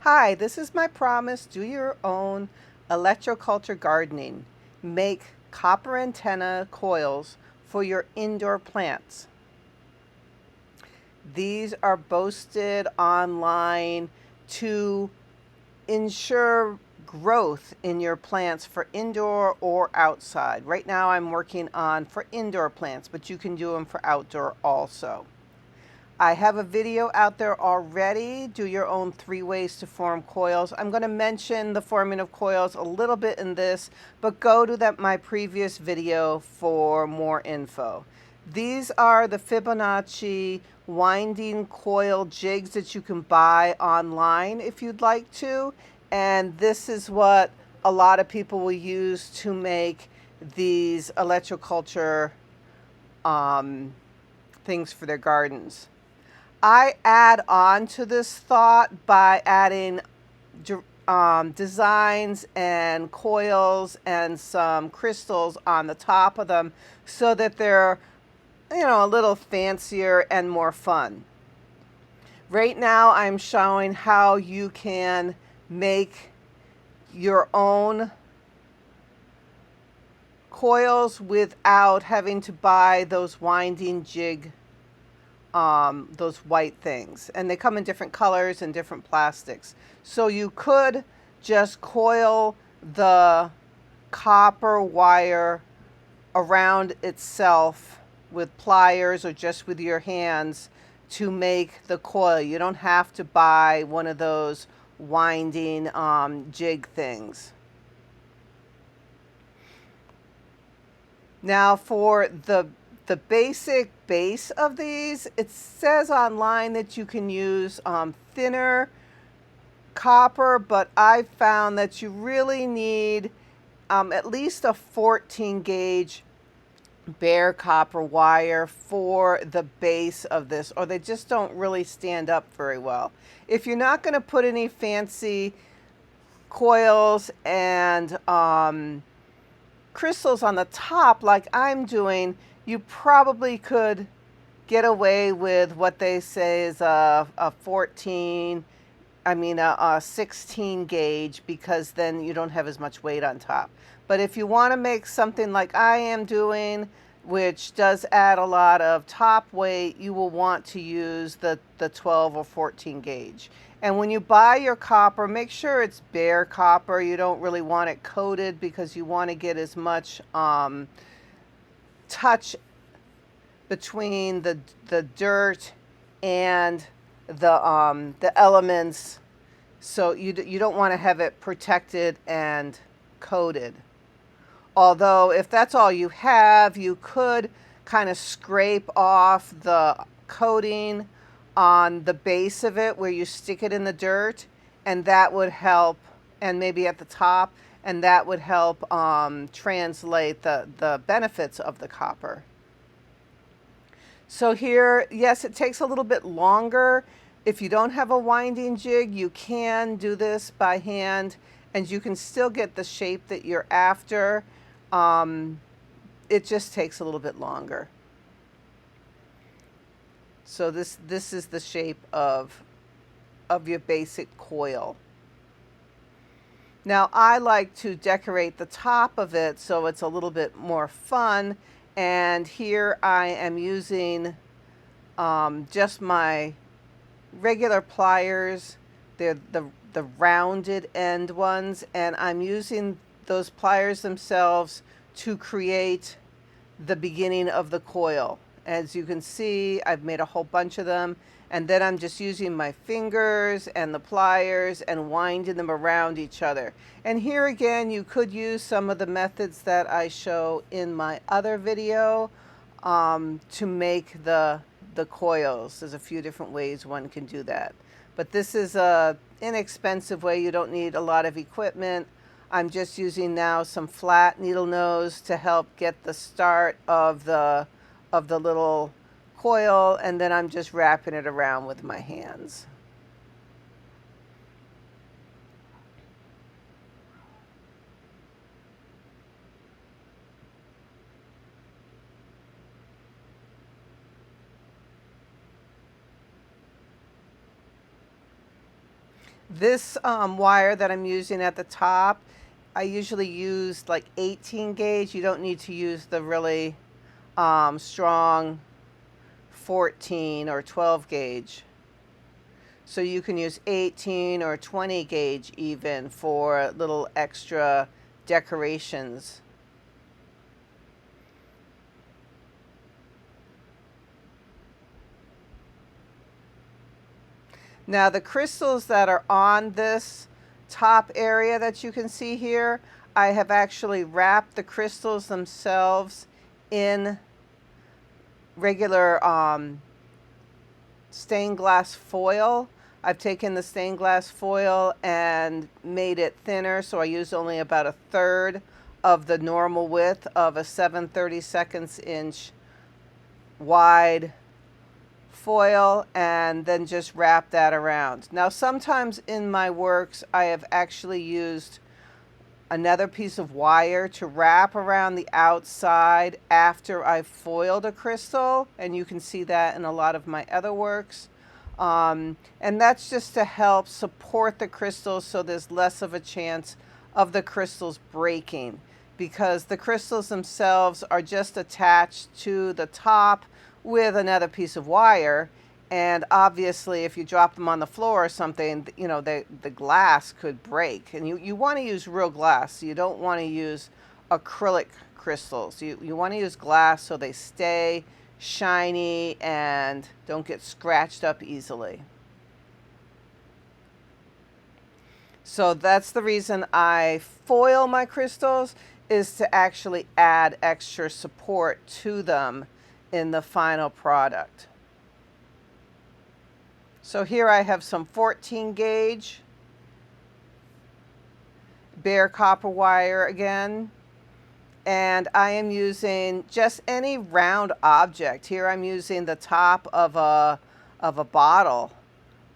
Hi, this is my promise. Do your own electroculture gardening. Make copper antenna coils for your indoor plants. These are posted online to ensure growth in your plants for indoor or outside. Right now I'm working on for indoor plants, but you can do them for outdoor also. I have a video out there already. Do your own 3 ways to form coils. I'm going to mention the forming of coils a little bit in this, but go to my previous video for more info. These are the Fibonacci winding coil jigs that you can buy online if you'd like to. And this is what a lot of people will use to make these electroculture things for their gardens. I add on to this thought by adding designs and coils and some crystals on the top of them so that they're, a little fancier and more fun. Right now I'm showing how you can make your own coils without having to buy those winding jig those white things, and they come in different colors and different plastics. So you could just coil the copper wire around itself with pliers or just with your hands to make the coil. You don't have to buy one of those winding jig things. Now for the basic base of these, it says online that you can use thinner copper, but I found that you really need at least a 14 gauge bare copper wire for the base of this, or they just don't really stand up very well. If you're not going to put any fancy coils and crystals on the top like I'm doing, you probably could get away with what they say is a 16 gauge, because then you don't have as much weight on top. But if you want to make something like I am doing, which does add a lot of top weight, you will want to use the 12 or 14 gauge. And when you buy your copper, make sure it's bare copper. You don't really want it coated because you want to get as much touch between the dirt and the elements. So you don't want to have it protected and coated. Although if that's all you have, you could kind of scrape off the coating on the base of it where you stick it in the dirt, and that would help, and maybe at the top, and that would help translate the benefits of the copper. So here, yes, it takes a little bit longer. If you don't have a winding jig, you can do this by hand, and you can still get the shape that you're after. It just takes a little bit longer. So this is the shape of your basic coil. Now I like to decorate the top of it so it's a little bit more fun, and here I am using just my regular pliers. They're the rounded end ones, and I'm using those pliers themselves to create the beginning of the coil. As you can see, I've made a whole bunch of them, and then I'm just using my fingers and the pliers and winding them around each other. And here again, you could use some of the methods that I show in my other video to make the coils. There's a few different ways one can do that. But this is a inexpensive way. You don't need a lot of equipment. I'm just using now some flat needle nose to help get the start of the little coil, and then I'm just wrapping it around with my hands. This wire that I'm using at the top, I usually use like 18 gauge. You don't need to use the really strong 14 or 12 gauge. So you can use 18 or 20 gauge even for little extra decorations. Now the crystals that are on this top area that you can see here, I have actually wrapped the crystals themselves in regular stained glass foil. I've taken the stained glass foil and made it thinner, so I use only about 1/3 of the normal width of a 7/32 inch wide foil, and then just wrap that around. Now sometimes in my works I have actually used another piece of wire to wrap around the outside after I've foiled a crystal, and you can see that in a lot of my other works. And that's just to help support the crystals so there's less of a chance of the crystals breaking, because the crystals themselves are just attached to the top with another piece of wire. And obviously, if you drop them on the floor or something, you know, the glass could break. And you want to use real glass. You don't want to use acrylic crystals. You want to use glass so they stay shiny and don't get scratched up easily. So that's the reason I foil my crystals, is to actually add extra support to them in the final product. So here I have some 14 gauge bare copper wire again, and I am using just any round object. Here I'm using the top of a bottle.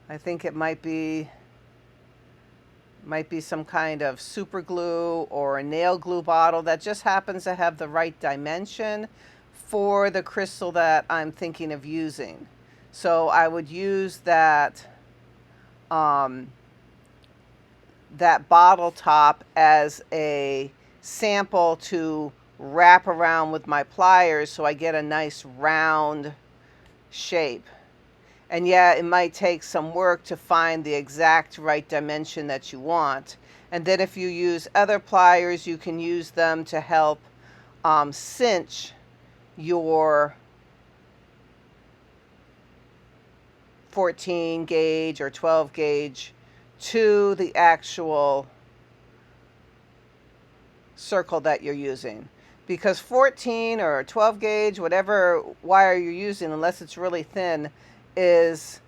I think it might be some kind of super glue or a nail glue bottle that just happens to have the right dimension for the crystal that I'm thinking of using. So I would use that that bottle top as a sample to wrap around with my pliers so I get a nice round shape. And yeah, it might take some work to find the exact right dimension that you want. And then if you use other pliers, you can use them to help cinch your 14 gauge or 12 gauge to the actual circle that you're using. Because 14 or 12 gauge, whatever wire you're using, unless it's really thin, is,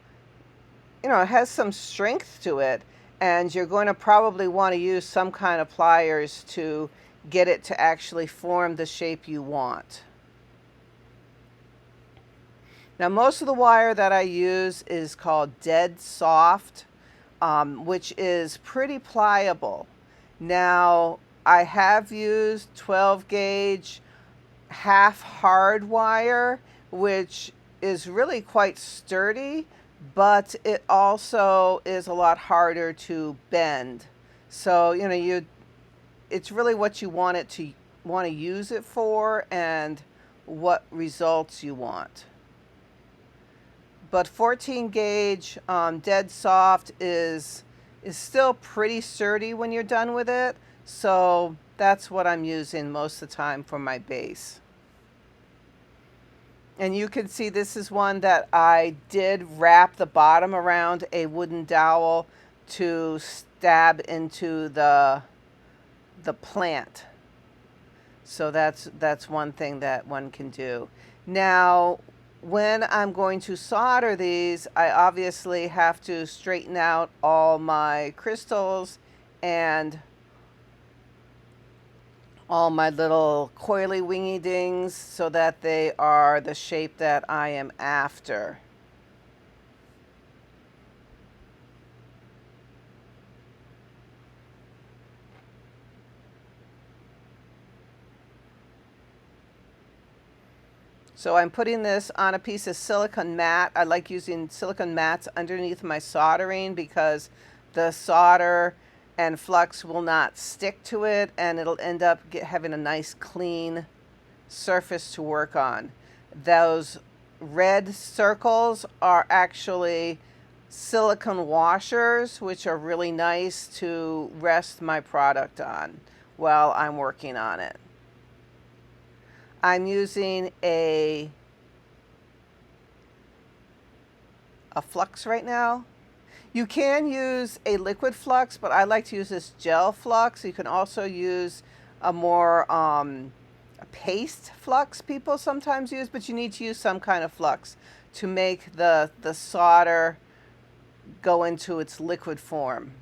you know, it has some strength to it, and you're going to probably want to use some kind of pliers to get it to actually form the shape you want. Now most of the wire that I use is called dead soft, which is pretty pliable. Now I have used 12 gauge half hard wire, which is really quite sturdy, but it also is a lot harder to bend. So, you know, it's really what you want to use it for and what results you want. But 14 gauge dead soft is still pretty sturdy when you're done with it. So that's what I'm using most of the time for my base. And you can see this is one that I did wrap the bottom around a wooden dowel to stab into the plant. So that's one thing that one can do. Now, when I'm going to solder these, I obviously have to straighten out all my crystals and all my little coily wingy dings so that they are the shape that I am after. So I'm putting this on a piece of silicone mat. I like using silicone mats underneath my soldering because the solder and flux will not stick to it, and it'll end up having a nice clean surface to work on. Those red circles are actually silicone washers, which are really nice to rest my product on while I'm working on it. I'm using a flux right now. You can use a liquid flux, but I like to use this gel flux. You can also use a more a paste flux people sometimes use, but you need to use some kind of flux to make the solder go into its liquid form.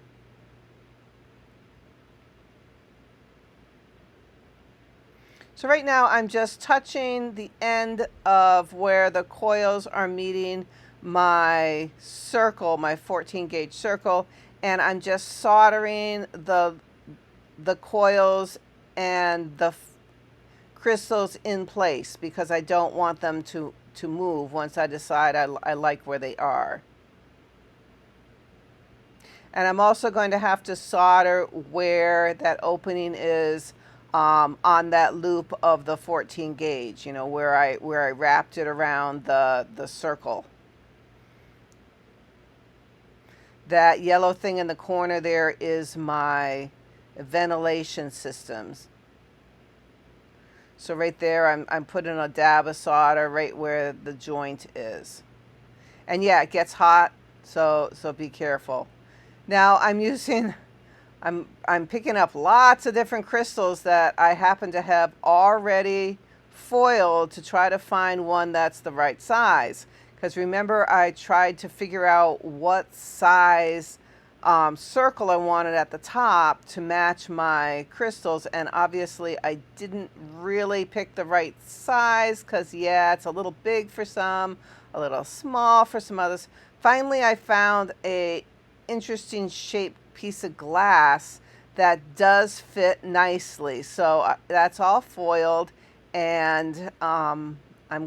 So right now I'm just touching the end of where the coils are meeting my circle, my 14 gauge circle, and I'm just soldering the coils and the crystals in place because I don't want them to move once I decide I like where they are. And I'm also going to have to solder where that opening is on that loop of the 14 gauge, you know, where I wrapped it around the circle. That yellow thing in the corner there is my ventilation systems. So right there, I'm putting a dab of solder right where the joint is. And yeah, it gets hot, so be careful. Now I'm picking up lots of different crystals that I happen to have already foiled to try to find one that's the right size. Because remember, I tried to figure out what size circle I wanted at the top to match my crystals, and obviously I didn't really pick the right size because, yeah, it's a little big for some, a little small for some others. Finally, I found a interesting shaped piece of glass that does fit nicely. So that's all foiled, and I'm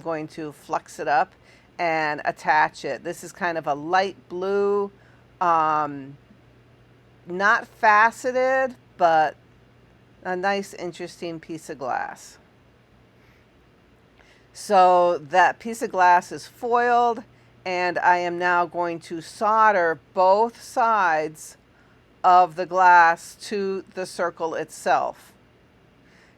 going to flux it up and attach it. This is kind of a light blue, not faceted, but a nice, interesting piece of glass. So that piece of glass is foiled, and I am now going to solder both sides of the glass to the circle itself.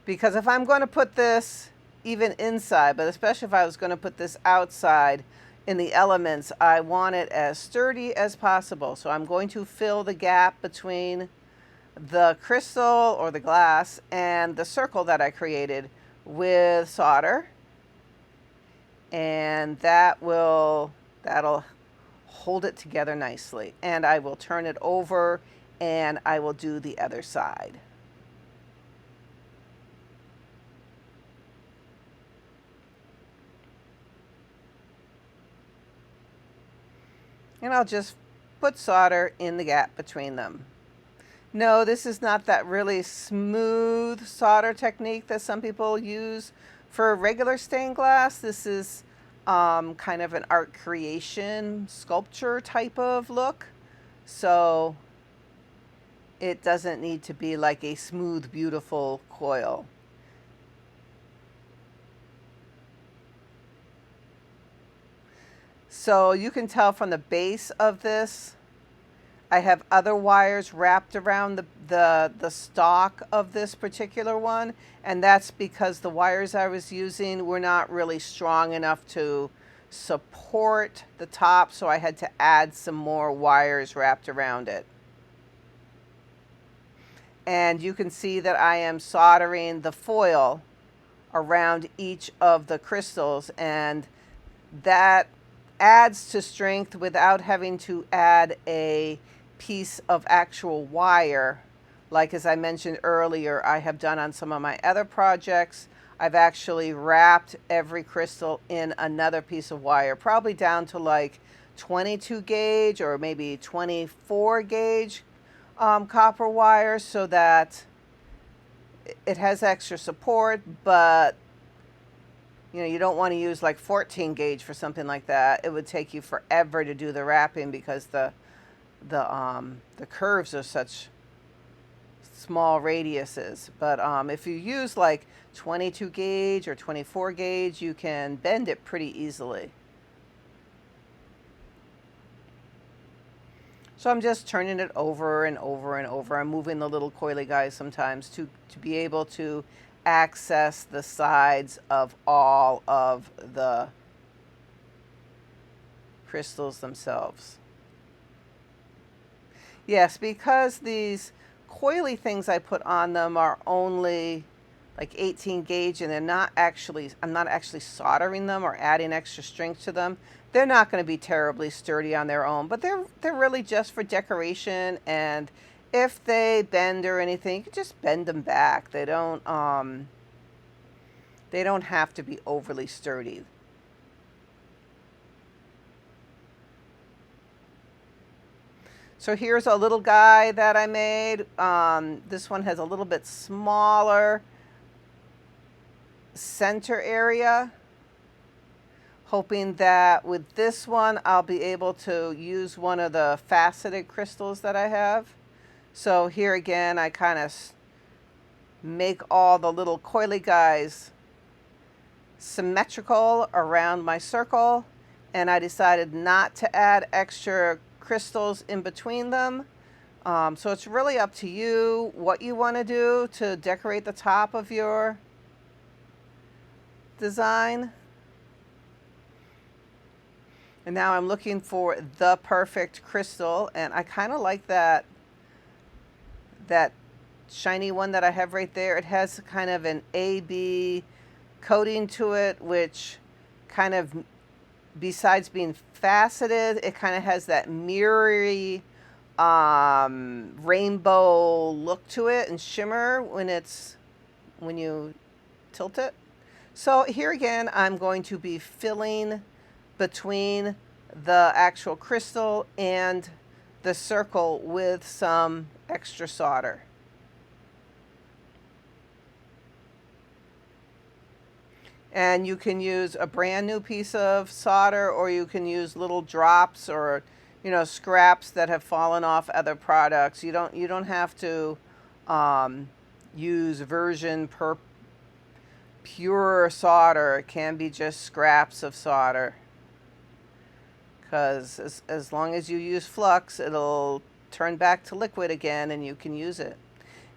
Because if I'm going to put this even inside, but especially if I was going to put this outside in the elements, I want it as sturdy as possible. So I'm going to fill the gap between the crystal or the glass and the circle that I created with solder, and that'll hold it together nicely. And I will turn it over and I will do the other side. And I'll just put solder in the gap between them. No, this is not that really smooth solder technique that some people use for regular stained glass. This is kind of an art creation sculpture type of look. So it doesn't need to be like a smooth, beautiful coil. So you can tell from the base of this, I have other wires wrapped around the stalk of this particular one, and that's because the wires I was using were not really strong enough to support the top, so I had to add some more wires wrapped around it. And you can see that I am soldering the foil around each of the crystals, and that adds to strength without having to add a piece of actual wire. Like as I mentioned earlier, I have done on some of my other projects. I've actually wrapped every crystal in another piece of wire, probably down to like 22 gauge or maybe 24 gauge copper wire, so that it has extra support, but you know, you don't want to use like 14 gauge for something like that. It would take you forever to do the wrapping because the the curves are such small radiuses. But if you use like 22 gauge or 24 gauge, you can bend it pretty easily. So I'm just turning it over and over and over. I'm moving the little coily guys sometimes to be able to access the sides of all of the crystals themselves. Yes, because these coily things I put on them are only like 18 gauge and I'm not actually soldering them or adding extra strength to them. They're not going to be terribly sturdy on their own, but they're really just for decoration, and if they bend or anything, you can just bend them back. They don't have to be overly sturdy. So here's a little guy that I made. This one has a little bit smaller center area. Hoping that with this one, I'll be able to use one of the faceted crystals that I have. So here again, I kind of make all the little coily guys symmetrical around my circle. And I decided not to add extra crystals in between them. So it's really up to you what you want to do to decorate the top of your design. And now I'm looking for the perfect crystal, and I kind of like that shiny one that I have right there. It has kind of an AB coating to it, which kind of, besides being faceted, it kind of has that mirrory rainbow look to it and shimmer when you tilt it. So here again, I'm going to be filling between the actual crystal and the circle with some extra solder. And you can use a brand new piece of solder, or you can use little drops or, you know, scraps that have fallen off other products. You don't have to use virgin pure solder. It can be just scraps of solder. Because as long as you use flux, it'll turn back to liquid again and you can use it.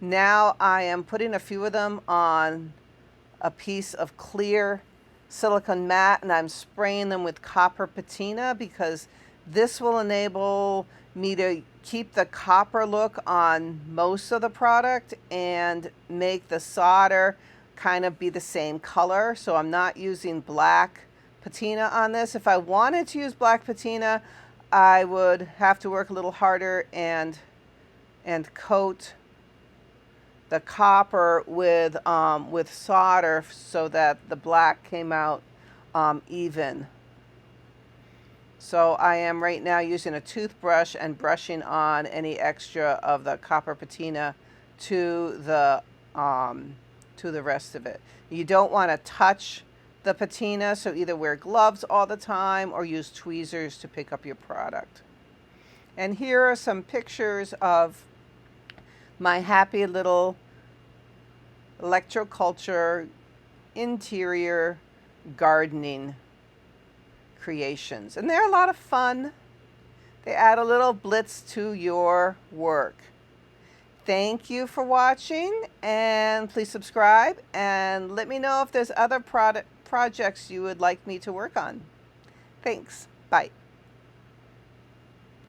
Now I am putting a few of them on a piece of clear silicone mat, and I'm spraying them with copper patina because this will enable me to keep the copper look on most of the product and make the solder kind of be the same color. So I'm not using black patina on this. If I wanted to use black patina, I would have to work a little harder and coat the copper with solder so that the black came out even. So I am right now using a toothbrush and brushing on any extra of the copper patina to the rest of it. You don't want to touch the patina, so either wear gloves all the time or use tweezers to pick up your product. And here are some pictures of my happy little Electroculture interior gardening creations. And they're a lot of fun. They add a little blitz to your work. Thank you for watching, and please subscribe and let me know if there's other projects you would like me to work on. Thanks. Bye.